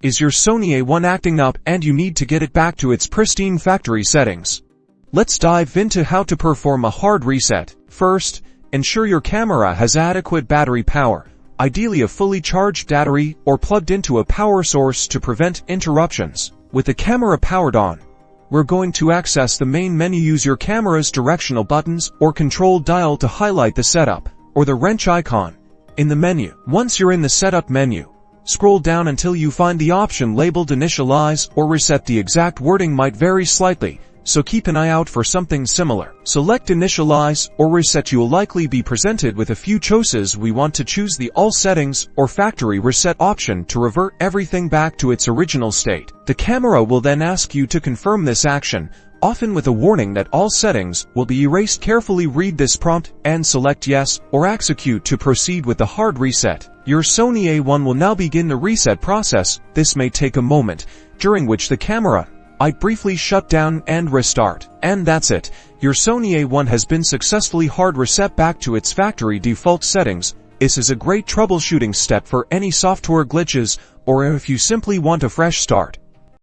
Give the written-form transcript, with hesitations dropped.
Is your Sony A1 acting up and you need to get it back to its pristine factory settings? Let's dive into how to perform a hard reset. First, ensure your camera has adequate battery power, ideally a fully charged battery or plugged into a power source to prevent interruptions. With the camera powered on, we're going to access the main menu. Use your camera's directional buttons or control dial to highlight the setup or the wrench icon in the menu. Once you're in the setup menu, scroll down until you find the option labeled Initialize or Reset. The exact wording might vary slightly, so keep an eye out for something similar. Select Initialize or Reset. You will likely be presented with a few choices. We want to choose the All Settings or Factory Reset option to revert everything back to its original state. The camera will then ask you to confirm this action, often with a warning that all settings will be erased. Carefully read this prompt and select Yes or Execute to proceed with the hard reset. Your Sony A1 will now begin the reset process. This may take a moment, during which the camera might briefly shut down and restart. And that's it. Your Sony A1 has been successfully hard reset back to its factory default settings. This is a great troubleshooting step for any software glitches or if you simply want a fresh start.